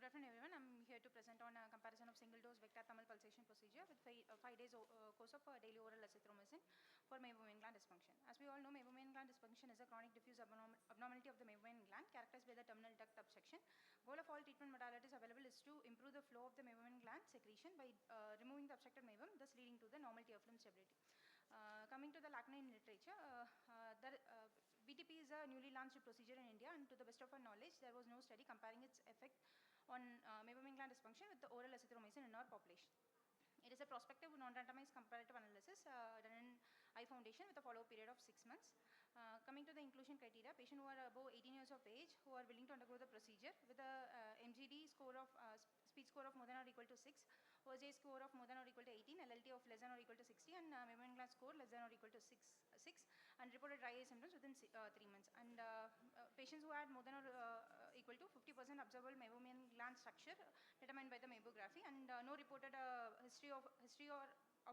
afternoon, everyone. I'm here to present on a comparison of single-dose vector-thermal pulsation procedure with 5 days course of daily oral azithromycin for meibomian gland dysfunction. As we all know, meibomian gland dysfunction is a chronic diffuse abnormality of the meibomian gland characterized by the terminal duct obstruction. Goal of all treatment modalities available is to improve the flow of the meibomian gland secretion by removing the obstructed meibum, thus leading to the normal tear film stability. Coming to the Lachnine literature, VTP is a newly launched procedure in India, and to the best of our knowledge, there was no study comparing its effect on meibomian gland dysfunction with the oral azithromycin in our population. It is a prospective non-randomized comparative analysis done in Eye Foundation with a follow-up period of 6 months. Coming to the inclusion criteria, patients who are above 18 years of age who are willing to undergo the procedure with a MGD score of speed score of more than or equal to 6, OSA score of more than or equal to 18, LLT of less than or equal to 60, and meibomian gland score less than or equal to 6, and reported dry eye symptoms within 3 months. And patients who had more than or equal to 50% observable meibomian gland structure determined by the meibography, and no reported history of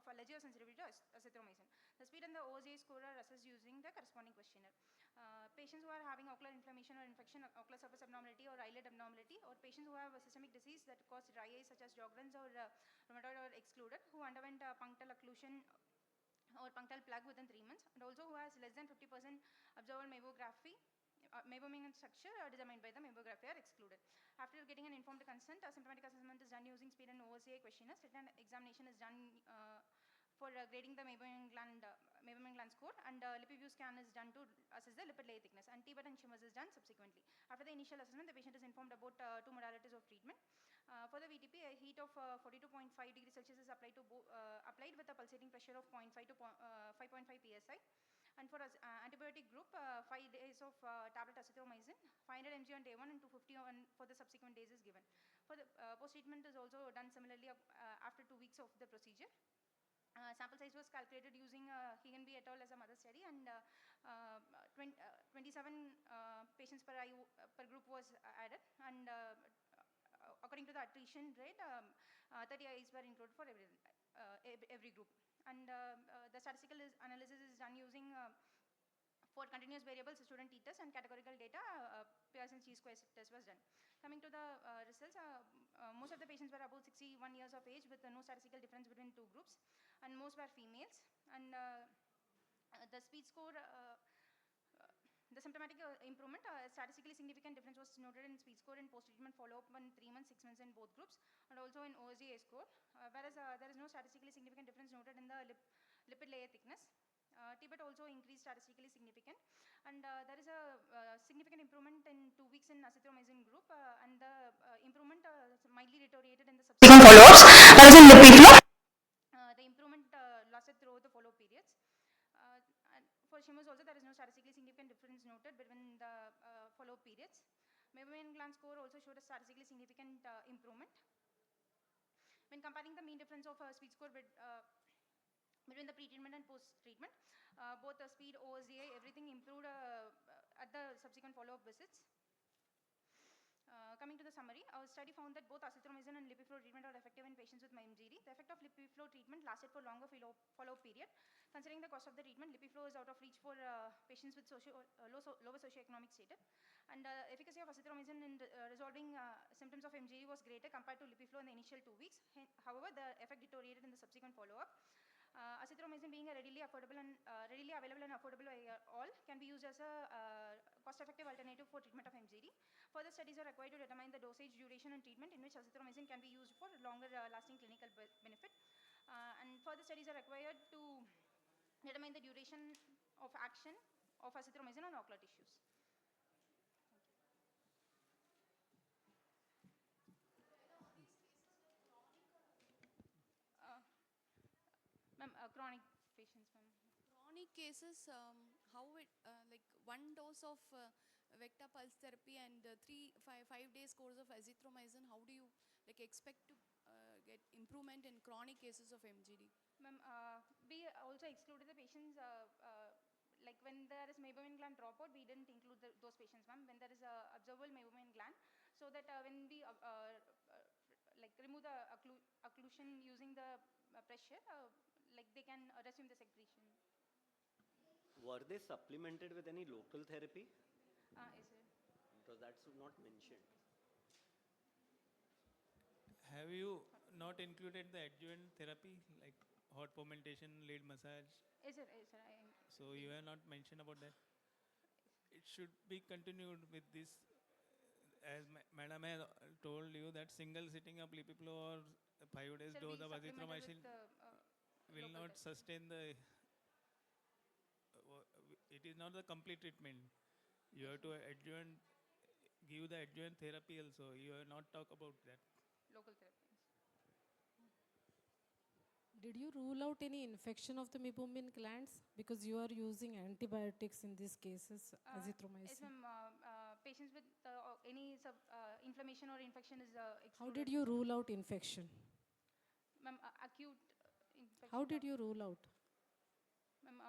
allergy or sensitivity to azithromycin. The speed and the OSA score are assessed using the corresponding questionnaire. Patients who are having ocular inflammation or infection, ocular surface abnormality or eyelid abnormality, or patients who have a systemic disease that cause dry eyes such as Sjogren's or rheumatoid are excluded, who underwent punctal occlusion or punctal plug within 3 months, and also who has less than 50% observable meibomian structure determined by the meibography are excluded. After getting an informed consent, a symptomatic assessment is done using speed and OSA questionnaire. Written examination is done for grading the meibomian gland score, and lipid scan is done to assess the lipid layer thickness, and T-BUT and shimmers is done subsequently. After the initial assessment, the patient is informed about 2 modalities of treatment. For the VTP, a heat of 42.5 degrees Celsius is applied with a pulsating pressure of 0.5 to 5.5 psi. And for antibiotic group, 5 days of tablet azithromycin, 500 mg on day 1 and 250 on for the subsequent days is given. For the post-treatment is also done similarly after 2 weeks of the procedure. Sample size was calculated using Higenby et al. As a mother study, and 27 patients per group was added, and according to the attrition rate, 30 eyes were included for every group. And the statistical analysis is done using for continuous variables, student t-test, and categorical data, Pearson chi-square test was done. Coming to the results, most of the patients were about 61 years of age with no statistical difference between 2 groups, and most were females. And the speed score, the symptomatic improvement, statistically significant difference was noted in speed score in post-treatment follow-up in 3 months, 6 months in both groups, and also in OSA score, whereas there is no statistically significant difference noted in the lipid layer thickness. T-BUT also increased statistically significant, and there is a significant improvement in 2 weeks in azithromycin group, and the improvement mildly deteriorated in the subsequent follow-ups, whereas in lipid flow, the improvement lasted throughout the follow-up periods. And for shimmers also, there is no statistically significant difference noted between the follow-up periods. Meibomian gland score also showed a statistically significant improvement. When comparing the mean difference of speed score between the pre-treatment and post-treatment, both the speed, OSA, everything improved at the subsequent follow-up visits. Coming to the summary, our study found that both azithromycin and LipiFlow treatment are effective in patients with MGD. The effect of LipiFlow treatment lasted for longer follow-up period. Considering the cost of the treatment, LipiFlow is out of reach for patients with lower socioeconomic status. And efficacy of azithromycin in resolving symptoms of MGD was greater compared to LipiFlow in the initial 2 weeks. However, the effect deteriorated in the subsequent follow-up. Azithromycin being a readily available and affordable by all, can be used as a cost-effective alternative for treatment of MGD. Further studies are required to determine the dosage, duration, and treatment in which azithromycin can be used for longer lasting clinical benefit. And further studies are required to determine the duration of action of azithromycin on ocular tissues. Ma'am, chronic patients, ma'am. Chronic cases, how it like 1 dose of vector pulse therapy and 5 days course of azithromycin, how do you like expect to get improvement in chronic cases of MGD? Ma'am, we also excluded the patients, like when there is meibomian gland dropout, we didn't include those patients, ma'am, when there is a observable meibomian gland, so that when we like remove the occlusion using the pressure, like they can resume the secretion. Were they supplemented with any local therapy? Yes, sir. Because that's not mentioned. Have you not included the adjuvant therapy like hot fomentation, lead massage? Yes, sir. Yes, sir. So you have not mentioned about that. It should be continued with this. As Madam has told you that single sitting of Lipiplo or 5 days Sir, dose we of supplemented azithromycin with will local not therapy. sustain the. It is not the complete treatment. You have to adjuvant, give the adjuvant therapy also. You have not talk about that. Local therapies. Did you rule out any infection of the meibomian glands? Because you are using antibiotics in these cases, Yes, azithromycin. ma'am. Patients with any inflammation or infection is How excluded. did you rule out infection? Ma'am, acute infection. How did you rule out? Ma'am,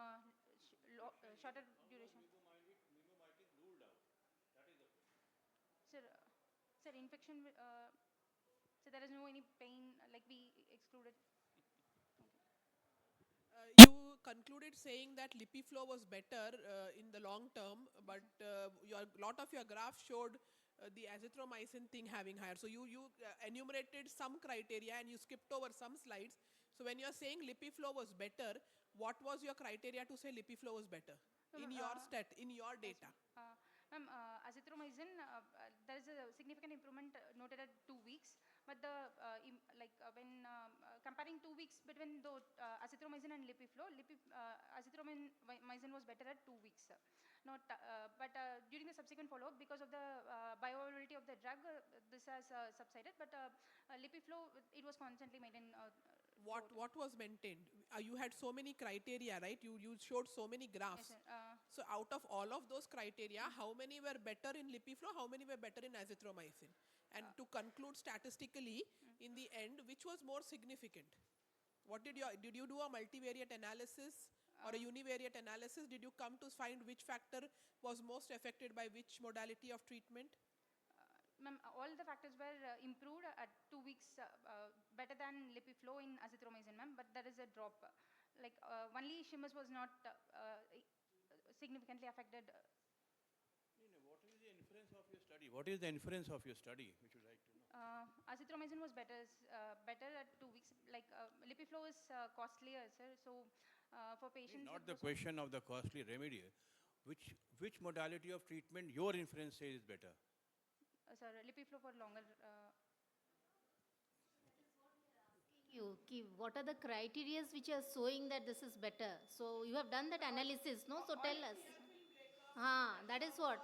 shorter duration. Sir, sir, infection. So there is no any pain like we excluded. You concluded saying that Lipiflow was better in the long term, but your lot of your graphs showed the azithromycin thing having higher. So you enumerated some criteria and you skipped over some slides. So when you're saying Lipiflow was better, what was your criteria to say Lipiflow was better in your in your data? Ma'am, azithromycin, there is a significant improvement noted at 2 weeks. But the when comparing 2 weeks between the azithromycin and Lipiflow, azithromycin was better at 2 weeks. Not, but during the subsequent follow-up, because of the bioavailability of the drug, this has subsided. But Lipiflow, it was constantly maintained. What was maintained? You had so many criteria, right? You showed so many graphs. Yes, sir. So out of all of those criteria, how many were better in Lipiflow, how many were better in azithromycin? And to conclude statistically, in the end, which was more significant? What did you do a multivariate analysis or a univariate analysis? Did you come to find which factor was most affected by which modality of treatment? Ma'am, all the factors were improved at 2 weeks, better than Lipiflow in azithromycin, ma'am. But there is a drop. Only Shimas was not significantly affected. What is the inference of your study? What is the inference of your study, which you like to know? Azithromycin was better at 2 weeks. Lipiflow is costlier, sir. So for patients, Not it the was question of the costly remedy. Which modality of treatment your inference says is better? sir, Lipiflow for longer. What are the criteria which are showing that this is better? So you have done that analysis, no? So tell us. That is what.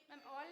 Ma'am, all